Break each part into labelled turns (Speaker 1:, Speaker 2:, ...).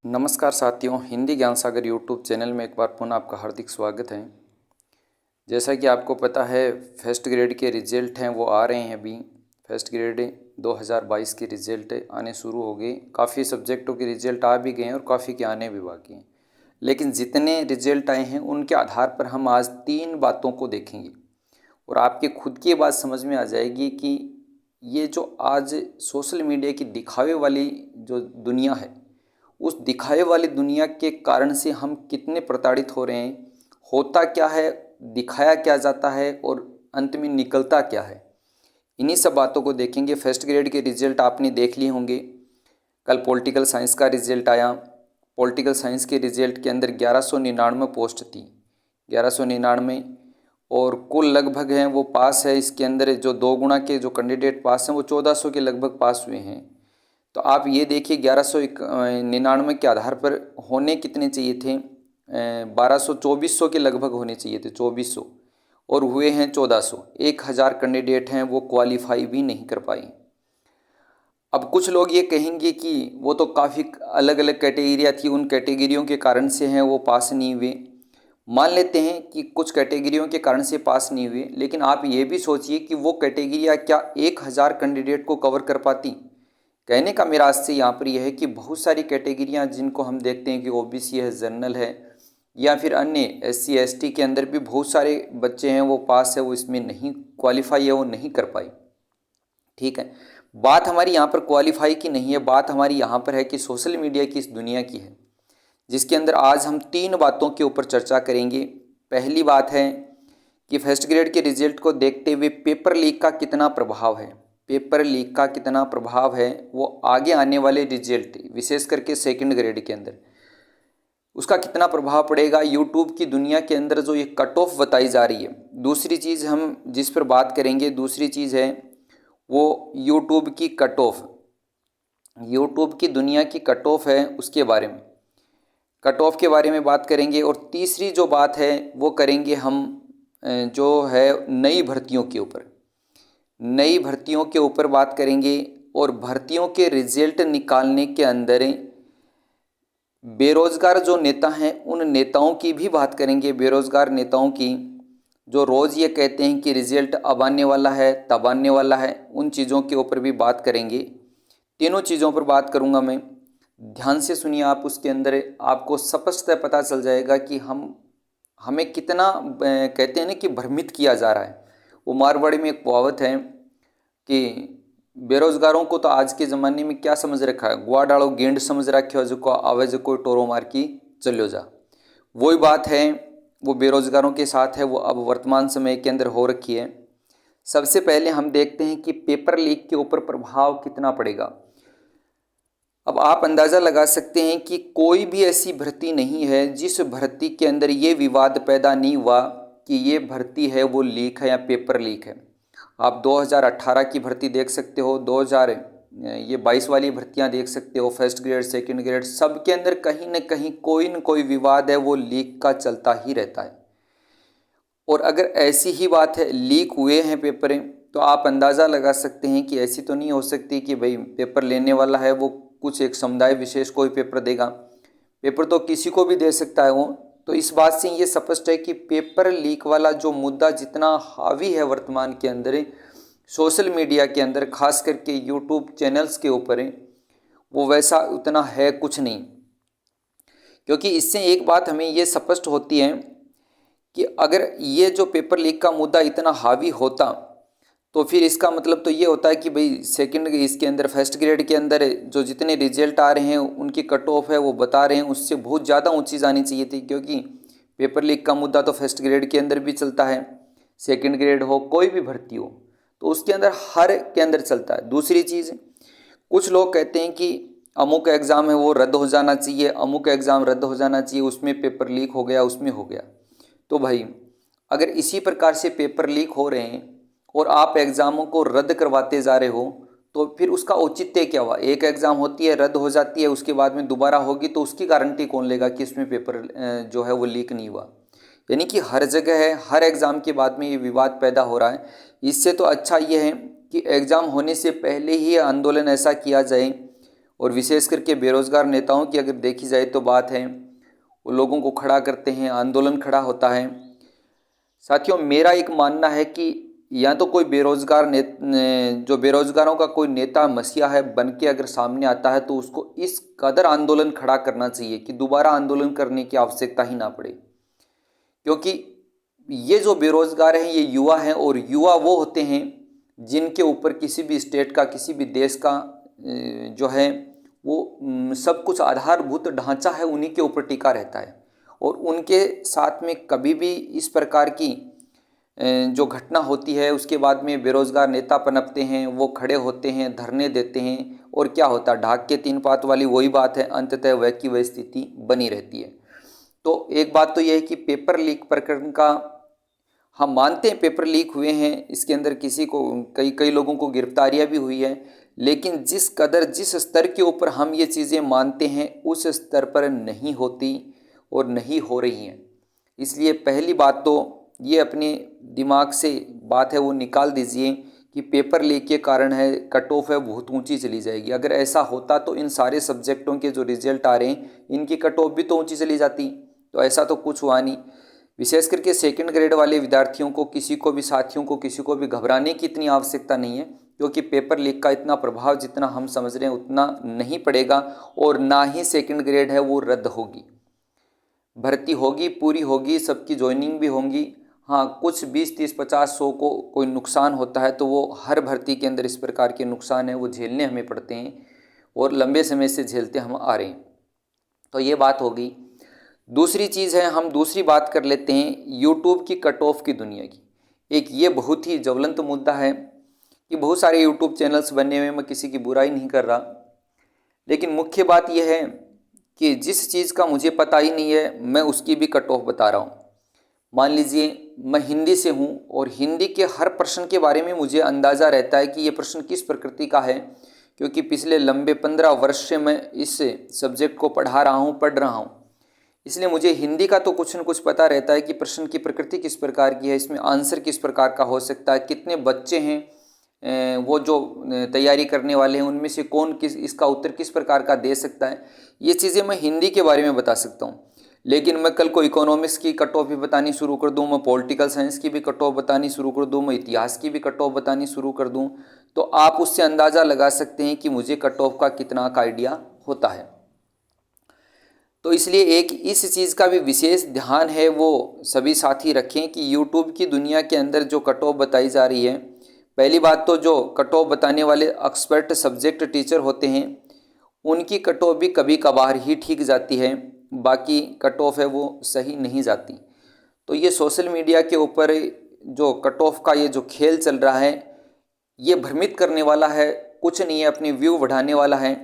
Speaker 1: नमस्कार साथियों, हिंदी ज्ञान सागर यूट्यूब चैनल में एक बार पुनः आपका हार्दिक स्वागत है। जैसा कि आपको पता है, फर्स्ट ग्रेड के रिजल्ट हैं वो आ रहे हैं। अभी फर्स्ट ग्रेड 2022 के रिजल्ट आने शुरू हो गए। काफ़ी सब्जेक्टों के रिजल्ट आ भी गए हैं और काफ़ी के आने भी बाकी हैं। लेकिन जितने रिजल्ट आए हैं उनके आधार पर हम आज 3 बातों को देखेंगे और आपके खुद की बात समझ में आ जाएगी कि ये जो आज सोशल मीडिया की दिखावे वाली जो दुनिया है, उस दिखावे वाली दुनिया के कारण से हम कितने प्रताड़ित हो रहे हैं, होता क्या है, दिखाया क्या जाता है और अंत में निकलता क्या है। इन्हीं सब बातों को देखेंगे। फर्स्ट ग्रेड के रिजल्ट आपने देख लिए होंगे। कल पॉलिटिकल साइंस का रिजल्ट आया। पॉलिटिकल साइंस के रिजल्ट के अंदर 1199 पोस्ट थी, 1199, और कुल लगभग हैं वो पास है। इसके अंदर जो 2 गुना के जो कैंडिडेट पास हैं वो 1400 के लगभग पास हुए हैं। तो आप ये देखिए 1199 के आधार पर होने कितने चाहिए थे, 1200 2400 के लगभग होने चाहिए थे, 2400, और हुए हैं 1400। 1000 कैंडिडेट हैं वो क्वालिफाई भी नहीं कर पाए। अब कुछ लोग ये कहेंगे कि वो तो काफ़ी अलग अलग कैटेगरियाँ थी, उन कैटेगरियों के कारण से हैं वो पास नहीं हुए। मान लेते हैं कि कुछ कैटेगरियों के कारण से पास नहीं हुए, लेकिन आप ये भी सोचिए कि वो कैटेगरियाँ क्या 1000 कैंडिडेट को कवर कर पाती। कहने का मेरा आज से यहाँ पर यह है कि बहुत सारी कैटेगरियाँ जिनको हम देखते हैं कि ओबीसी है, जनरल है, या फिर अन्य एससी एसटी के अंदर भी बहुत सारे बच्चे हैं वो पास है, वो इसमें नहीं क्वालिफाई है, वो नहीं कर पाई। ठीक है, बात हमारी यहाँ पर क्वालिफाई की नहीं है, बात हमारी यहाँ पर है कि सोशल मीडिया की इस दुनिया की है, जिसके अंदर आज हम 3 बातों के ऊपर चर्चा करेंगे। पहली बात है कि फर्स्ट ग्रेड के रिजल्ट को देखते हुए पेपर लीक का कितना प्रभाव है। पेपर लीक का कितना प्रभाव है वो आगे आने वाले रिजल्ट, विशेष करके सेकंड ग्रेड के अंदर, उसका कितना प्रभाव पड़ेगा। यूट्यूब की दुनिया के अंदर जो ये कट ऑफ बताई जा रही है। दूसरी चीज़ हम जिस पर बात करेंगे, दूसरी चीज़ है वो यूट्यूब की कट ऑफ, यूट्यूब की दुनिया की कट ऑफ है, उसके बारे में, कट ऑफ के बारे में बात करेंगे। और तीसरी जो बात है वो करेंगे हम जो है नई भर्तियों के ऊपर, नई भर्तियों के ऊपर बात करेंगे। और भर्तियों के रिजल्ट निकालने के अंदर बेरोजगार जो नेता हैं उन नेताओं की भी बात करेंगे। बेरोजगार नेताओं की जो रोज़ ये कहते हैं कि रिजल्ट अब आने वाला है, तब आने वाला है, उन चीज़ों के ऊपर भी बात करेंगे। तीनों चीज़ों पर बात करूंगा मैं, ध्यान से सुनिए आप। उसके अंदर आपको स्पष्ट पता चल जाएगा कि हमें कितना कहते हैं ना कि भ्रमित किया जा रहा है। वो मारवाड़ी में एक कहावत है कि बेरोजगारों को तो आज के ज़माने में क्या समझ रखा है, गुआ डालो गेंड समझ रखे हो, जो को आवे जो कोई टोरो मार की चलो जा। वही बात है वो बेरोजगारों के साथ है, वो अब वर्तमान समय के अंदर हो रखी है। सबसे पहले हम देखते हैं कि पेपर लीक के ऊपर प्रभाव कितना पड़ेगा। अब आप अंदाज़ा लगा सकते हैं कि कोई भी ऐसी भर्ती नहीं है जिस भर्ती के अंदर ये विवाद पैदा नहीं हुआ कि ये भर्ती है वो लीक है या पेपर लीक है। आप 2018 की भर्ती देख सकते हो, 2022 वाली भर्तियां देख सकते हो, फर्स्ट ग्रेड सेकंड ग्रेड, सब के अंदर कहीं ना कहीं कोई न कोई विवाद है वो लीक का चलता ही रहता है। और अगर ऐसी ही बात है लीक हुए हैं पेपर, तो आप अंदाज़ा लगा सकते हैं कि ऐसी तो नहीं हो सकती कि भाई पेपर लेने वाला है वो कुछ एक समुदाय विशेष को ही पेपर देगा। पेपर तो किसी को भी दे सकता है वो। तो इस बात से ये स्पष्ट है कि पेपर लीक वाला जो मुद्दा जितना हावी है वर्तमान के अंदर सोशल मीडिया के अंदर, खास करके यूट्यूब चैनल्स के ऊपर है, वो वैसा उतना है कुछ नहीं। क्योंकि इससे एक बात हमें ये स्पष्ट होती है कि अगर ये जो पेपर लीक का मुद्दा इतना हावी होता तो फिर इसका मतलब तो ये होता है कि भाई सेकंड इसके अंदर फर्स्ट ग्रेड के अंदर जो जितने रिजल्ट आ रहे हैं उनकी कट ऑफ है वो बता रहे हैं उससे बहुत ज़्यादा ऊंची जानी चाहिए थी। क्योंकि पेपर लीक का मुद्दा तो फर्स्ट ग्रेड के अंदर भी चलता है, सेकंड ग्रेड हो, कोई भी भर्ती हो, तो उसके अंदर हर के अंदर चलता है। दूसरी चीज़, कुछ लोग कहते हैं कि अमुक एग्ज़ाम है वो रद्द हो जाना चाहिए, अमुक एग्ज़ाम रद्द हो जाना चाहिए, उसमें पेपर लीक हो गया, उसमें हो गया। तो भाई अगर इसी प्रकार से पेपर लीक हो रहे हैं और आप एग्ज़ामों को रद्द करवाते जा रहे हो तो फिर उसका औचित्य क्या हुआ। एक एग्ज़ाम होती है, रद्द हो जाती है, उसके बाद में दोबारा होगी, तो उसकी गारंटी कौन लेगा कि इसमें पेपर जो है वो लीक नहीं हुआ। यानी कि हर जगह है, हर एग्ज़ाम के बाद में ये विवाद पैदा हो रहा है। इससे तो अच्छा ये है कि एग्ज़ाम होने से पहले ही आंदोलन ऐसा किया जाए और विशेष करके बेरोज़गार नेताओं की अगर देखी जाए तो बात है, वो लोगों को खड़ा करते हैं, आंदोलन खड़ा होता है। साथियों, मेरा एक मानना है कि या तो कोई जो बेरोजगारों का कोई नेता मसीहा है बन के अगर सामने आता है तो उसको इस कदर आंदोलन खड़ा करना चाहिए कि दोबारा आंदोलन करने की आवश्यकता ही ना पड़े। क्योंकि ये जो बेरोजगार हैं ये युवा हैं, और युवा वो होते हैं जिनके ऊपर किसी भी स्टेट का, किसी भी देश का जो है वो सब कुछ आधारभूत ढांचा है उन्हीं के ऊपर टिका रहता है। और उनके साथ में कभी भी इस प्रकार की जो घटना होती है उसके बाद में बेरोजगार नेता पनपते हैं, वो खड़े होते हैं, धरने देते हैं, और क्या होता है, ढाक के तीन पात वाली वही बात है, अंततः वह की वह स्थिति बनी रहती है। तो एक बात तो यह है कि पेपर लीक प्रकरण का हम मानते हैं पेपर लीक हुए हैं, इसके अंदर किसी को कई लोगों को गिरफ्तारियां भी हुई है, लेकिन जिस स्तर के ऊपर हम ये चीज़ें मानते हैं उस स्तर पर नहीं होती और नहीं हो रही हैं। इसलिए पहली बात तो ये अपने दिमाग से बात है वो निकाल दीजिए कि पेपर लीक के कारण है, कट ऑफ है बहुत ऊंची चली जाएगी। अगर ऐसा होता तो इन सारे सब्जेक्टों के जो रिजल्ट आ रहे हैं इनकी कट ऑफ भी तो ऊंची चली जाती। तो ऐसा तो कुछ हुआ नहीं। विशेष करके सेकंड ग्रेड वाले विद्यार्थियों को, किसी को भी, साथियों को, किसी को भी घबराने की इतनी आवश्यकता नहीं है, क्योंकि पेपर लीक का इतना प्रभाव जितना हम समझ रहे हैं उतना नहीं पड़ेगा, और ना ही सेकंड ग्रेड है वो रद्द होगी। भर्ती होगी, पूरी होगी, सबकी ज्वाइनिंग भी होंगी। हाँ, कुछ 20, 30, 50, 100 को कोई नुकसान होता है तो वो हर भर्ती के अंदर इस प्रकार के नुकसान है वो झेलने हमें पड़ते हैं, और लंबे समय से झेलते हम आ रहे हैं। तो ये बात होगी। दूसरी चीज़ है, हम दूसरी बात कर लेते हैं यूट्यूब की कट ऑफ की दुनिया की। एक ये बहुत ही ज्वलंत मुद्दा है कि बहुत सारे यूट्यूब चैनल्स बने हुए, मैं किसी की बुराई नहीं कर रहा, लेकिन मुख्य बात यह है कि जिस चीज़ का मुझे पता ही नहीं है मैं उसकी भी कट ऑफ बता रहा हूँ। मान लीजिए मैं हिंदी से हूँ और हिंदी के हर प्रश्न के बारे में मुझे अंदाज़ा रहता है कि ये प्रश्न किस प्रकृति का है, क्योंकि पिछले लंबे 15 वर्ष से मैं इस सब्जेक्ट को पढ़ रहा हूँ। इसलिए मुझे हिंदी का तो कुछ न कुछ पता रहता है कि प्रश्न की प्रकृति किस प्रकार की है, इसमें आंसर किस प्रकार का हो सकता है, कितने बच्चे हैं वो जो तैयारी करने वाले हैं उनमें से कौन इसका उत्तर किस प्रकार का दे सकता है। ये चीज़ें मैं हिंदी के बारे में बता सकता हूँ। लेकिन मैं कल को इकोनॉमिक्स की कट ऑफ भी बतानी शुरू कर दूँ, मैं पॉलिटिकल साइंस की भी कट ऑफ बतानी शुरू कर दूँ, मैं इतिहास की भी कट ऑफ बतानी शुरू कर दूँ, तो आप उससे अंदाज़ा लगा सकते हैं कि मुझे कट ऑफ का कितना का आइडिया होता है। तो इसलिए एक इस चीज़ का भी विशेष ध्यान है वो सभी साथी रखें कि यूट्यूब की दुनिया के अंदर जो कट ऑफ बताई जा रही है, पहली बात तो जो कट ऑफ बताने वाले एक्सपर्ट सब्जेक्ट टीचर होते हैं उनकी कट ऑफ भी कभी कभार ही ठीक जाती है, बाकी कट ऑफ है वो सही नहीं जाती। तो ये सोशल मीडिया के ऊपर जो कट ऑफ का ये जो खेल चल रहा है ये भ्रमित करने वाला है, कुछ नहीं है, अपने व्यू बढ़ाने वाला है।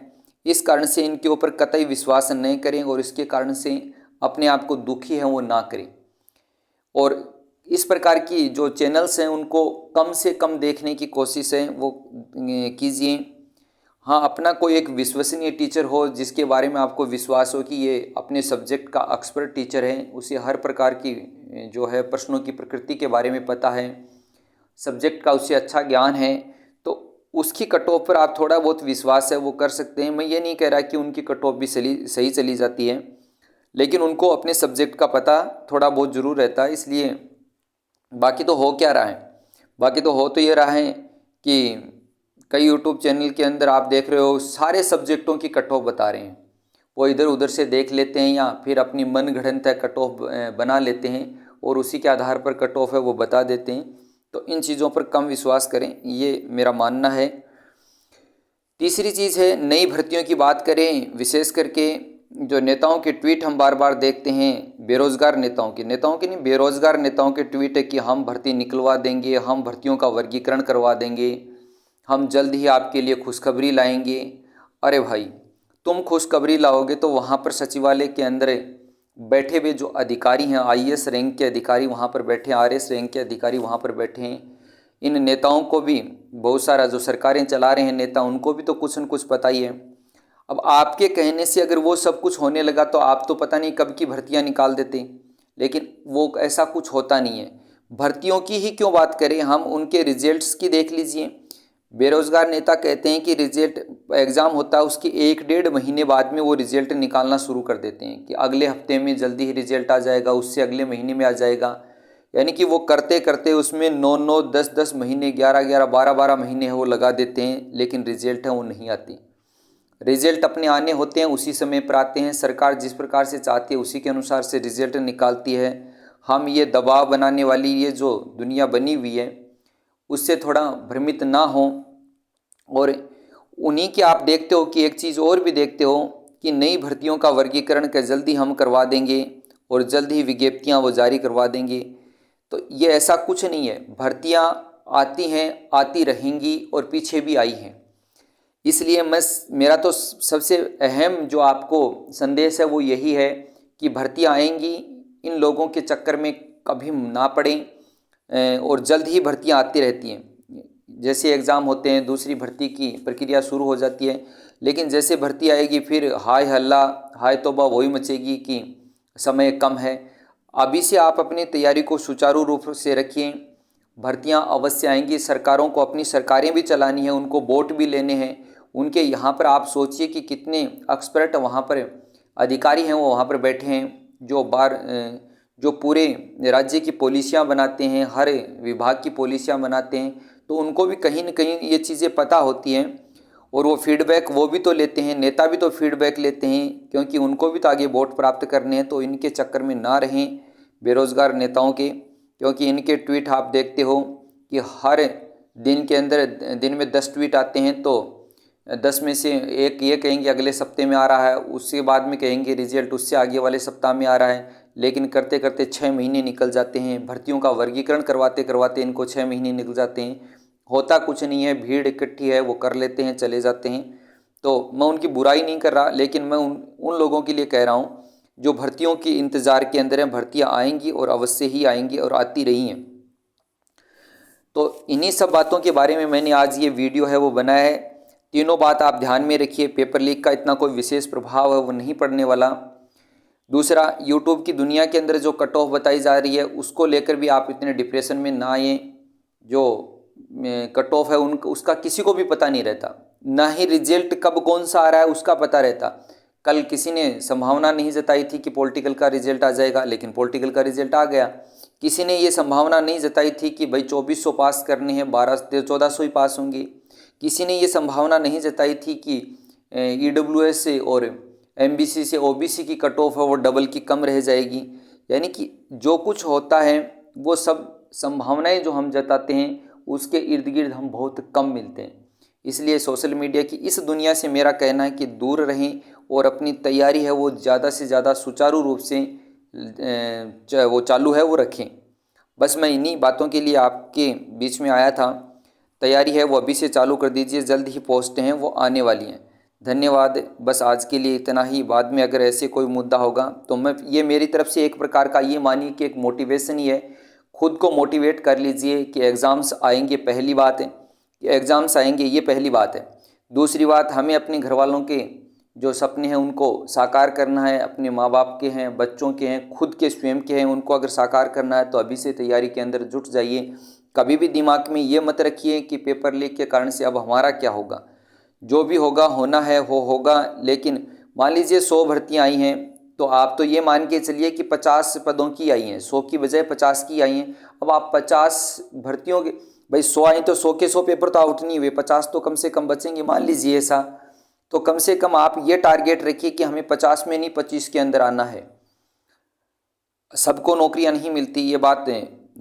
Speaker 1: इस कारण से इनके ऊपर कतई विश्वास नहीं करें, और इसके कारण से अपने आप को दुखी है वो ना करें। और इस प्रकार की जो चैनल्स हैं उनको कम से कम देखने की कोशिश है वो कीजिए। हाँ, अपना कोई एक विश्वसनीय टीचर हो जिसके बारे में आपको विश्वास हो कि ये अपने सब्जेक्ट का एक्सपर्ट टीचर है, उसे हर प्रकार की जो है प्रश्नों की प्रकृति के बारे में पता है, सब्जेक्ट का उसे अच्छा ज्ञान है, तो उसकी कट ऑफ पर आप थोड़ा बहुत विश्वास है वो कर सकते हैं। मैं ये नहीं कह रहा कि उनकी कट ऑफ भी सही चली जाती है, लेकिन उनको अपने सब्जेक्ट का पता थोड़ा बहुत ज़रूर रहता है। इसलिए बाकी तो हो क्या रहा है, बाकी तो हो तो ये रहा है कि कई यूट्यूब चैनल के अंदर आप देख रहे हो सारे सब्जेक्टों की कट ऑफ बता रहे हैं, वो इधर उधर से देख लेते हैं या फिर अपनी मनगढ़ंत कट ऑफ बना लेते हैं और उसी के आधार पर कट ऑफ है वो बता देते हैं। तो इन चीज़ों पर कम विश्वास करें, ये मेरा मानना है। तीसरी चीज़ है, नई भर्तियों की बात करें, विशेष करके जो नेताओं के ट्वीट हम बार बार देखते हैं, बेरोज़गार नेताओं के नहीं, बेरोज़गार नेताओं के ट्वीट है कि हम भर्ती निकलवा देंगे, हम भर्तियों का वर्गीकरण करवा देंगे, हम जल्द ही आपके लिए खुशखबरी लाएंगे। अरे भाई, तुम खुशखबरी लाओगे तो वहाँ पर सचिवालय के अंदर बैठे हुए जो अधिकारी हैं, आईएएस रैंक के अधिकारी वहाँ पर बैठे हैं, आरएस रैंक के अधिकारी वहाँ पर बैठे हैं। इन नेताओं को भी बहुत सारा जो सरकारें चला रहे हैं नेता, उनको भी तो कुछ न कुछ पता ही है। अब आपके कहने से अगर वो सब कुछ होने लगा तो आप तो पता नहीं कब की भर्तियाँ निकाल देते, लेकिन वो ऐसा कुछ होता नहीं है। भर्तियों की ही क्यों बात करें, हम उनके रिजल्ट्स की देख लीजिए। बेरोज़गार नेता कहते हैं कि रिजल्ट एग्ज़ाम होता है उसके 1-1.5 महीने बाद में वो रिज़ल्ट निकालना शुरू कर देते हैं कि अगले हफ्ते में जल्दी ही रिज़ल्ट आ जाएगा, उससे अगले महीने में आ जाएगा। यानी कि वो करते करते उसमें 9-9, 10-10 महीने, 11-11, 12-12 महीने वो लगा देते हैं, लेकिन रिज़ल्ट है वो नहीं आती। रिज़ल्ट अपने आने होते हैं उसी समय पर आते हैं। सरकार जिस प्रकार से चाहती है उसी के अनुसार से रिज़ल्ट निकालती है। हम ये दबाव बनाने वाली ये जो दुनिया बनी हुई है उससे थोड़ा भ्रमित ना हो। और उन्हीं के आप देखते हो कि एक चीज़ और भी देखते हो कि नई भर्तियों का वर्गीकरण का जल्दी हम करवा देंगे और जल्द ही विज्ञप्तियाँ वो जारी करवा देंगे। तो ये ऐसा कुछ नहीं है। भर्तियाँ आती हैं, आती रहेंगी और पीछे भी आई हैं। इसलिए मेरा तो सबसे अहम जो आपको संदेश है वो यही है कि भर्तियाँ आएंगी, इन लोगों के चक्कर में कभी ना पड़ें और जल्द ही भर्तियाँ आती रहती हैं। जैसे एग्ज़ाम होते हैं दूसरी भर्ती की प्रक्रिया शुरू हो जाती है, लेकिन जैसे भर्ती आएगी फिर हाय हल्ला, हाय तौबा वही मचेगी कि समय कम है। अभी से आप अपनी तैयारी को सुचारू रूप से रखिए। भर्तियां अवश्य आएंगी। सरकारों को अपनी सरकारें भी चलानी है, उनको वोट भी लेने हैं। उनके यहाँ पर आप सोचिए कि कितने एक्सपर्ट वहाँ पर अधिकारी हैं, वो वहाँ पर बैठे हैं जो पूरे राज्य की पॉलिसियाँ बनाते हैं, हर विभाग की पॉलिसियाँ बनाते हैं। तो उनको भी कहीं न कहीं ये चीज़ें पता होती हैं और वो फीडबैक वो भी तो लेते हैं, नेता भी तो फीडबैक लेते हैं, क्योंकि उनको भी तो आगे वोट प्राप्त करने हैं। तो इनके चक्कर में ना रहें बेरोज़गार नेताओं के, क्योंकि इनके ट्वीट आप देखते हो कि हर दिन के अंदर दिन में 10 ट्वीट आते हैं, तो 10 में से एक ये कहेंगे अगले सप्ते में आ रहा है, उसके बाद में कहेंगे रिजल्ट उससे आगे वाले सप्ताह में आ रहा है। लेकिन करते करते 6 महीने निकल जाते हैं। भर्तियों का वर्गीकरण करवाते करवाते इनको 6 महीने निकल जाते हैं। होता कुछ नहीं है, भीड़ इकट्ठी है, वो कर लेते हैं, चले जाते हैं। तो मैं उनकी बुराई नहीं कर रहा, लेकिन मैं उन लोगों के लिए कह रहा हूँ जो भर्तियों की इंतज़ार के अंदर हैं। भर्तियाँ आएंगी और अवश्य ही आएंगी और आती रही हैं। तो इन्हीं सब बातों के बारे में मैंने आज ये वीडियो है वो बनाया है। तीनों बात आप ध्यान में रखिए। पेपर लीक का इतना कोई विशेष प्रभाव है वो नहीं पड़ने वाला। दूसरा, यूट्यूब की दुनिया के अंदर जो कट ऑफ बताई जा रही है उसको लेकर भी आप इतने डिप्रेशन में ना आए। जो कट ऑफ है उसका किसी को भी पता नहीं रहता, ना ही रिजल्ट कब कौन सा आ रहा है उसका पता रहता। कल किसी ने संभावना नहीं जताई थी कि पॉलिटिकल का रिजल्ट आ जाएगा, लेकिन पॉलिटिकल का रिजल्ट आ गया। किसी ने ये संभावना नहीं जताई थी कि भाई 2400 पास करने हैं, 1400 ही पास होंगे। किसी ने ये संभावना नहीं जताई थी कि EWS से और MBC से OBC की कट ऑफ है वो डबल की कम रह जाएगी। यानी कि जो कुछ होता है वो सब संभावनाएं जो हम जताते हैं उसके इर्द गिर्द हम बहुत कम मिलते हैं। इसलिए सोशल मीडिया की इस दुनिया से मेरा कहना है कि दूर रहें और अपनी तैयारी है वो ज़्यादा से ज़्यादा सुचारू रूप से वो चालू है वो रखें। बस मैं इन्हीं बातों के लिए आपके बीच में आया था। तैयारी है वो अभी से चालू कर दीजिए, जल्द ही पोस्टें हैं वो आने वाली हैं। धन्यवाद। बस आज के लिए इतना ही। बाद में अगर ऐसे कोई मुद्दा होगा तो मैं ये मेरी तरफ से एक प्रकार का ये मानिए कि एक मोटिवेशन ही है। खुद को मोटिवेट कर लीजिए कि एग्ज़ाम्स आएंगे, पहली बात है कि एग्ज़ाम्स आएंगे, ये पहली बात है। दूसरी बात, हमें अपने घर वालों के जो सपने हैं उनको साकार करना है। अपने माँ बाप के हैं, बच्चों के हैं, खुद के स्वयं के हैं, उनको अगर साकार करना है तो अभी से तैयारी के अंदर जुट जाइए। कभी भी दिमाग में ये मत रखिए कि पेपर लीक के कारण से अब हमारा क्या होगा। जो भी होगा होना है वो होगा। लेकिन मान लीजिए 100 भर्तियाँ आई हैं तो आप तो ये मान के चलिए कि 50 पदों की आई हैं, 100 की बजाय 50 की आई हैं। अब आप 50 भर्तियों के भाई 100 आई तो 100 के 100 पेपर तो आउट नहीं हुए, 50 तो कम से कम बचेंगे। मान लीजिए ऐसा, तो कम से कम आप ये टारगेट रखिए कि हमें 50 में नहीं 25 के अंदर आना है। सबको नौकरियां नहीं मिलती, ये बात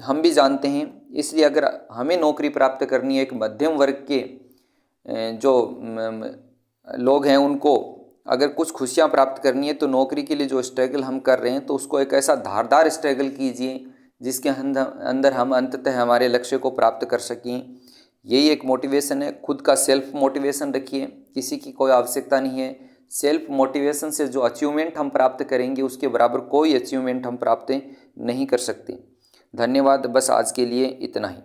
Speaker 1: हम भी जानते हैं। इसलिए अगर हमें नौकरी प्राप्त करनी है, एक मध्यम वर्ग के जो लोग हैं उनको अगर कुछ खुशियां प्राप्त करनी है तो नौकरी के लिए जो स्ट्रगल हम कर रहे हैं तो उसको एक ऐसा धारदार स्ट्रगल कीजिए जिसके अंदर हम अंततः हमारे लक्ष्य को प्राप्त कर सकें। यही एक मोटिवेशन है। खुद का सेल्फ मोटिवेशन रखिए, किसी की कोई आवश्यकता नहीं है। सेल्फ मोटिवेशन से जो अचीवमेंट हम प्राप्त करेंगे उसके बराबर कोई अचीवमेंट हम प्राप्त नहीं कर सकते। धन्यवाद। बस आज के लिए इतना ही।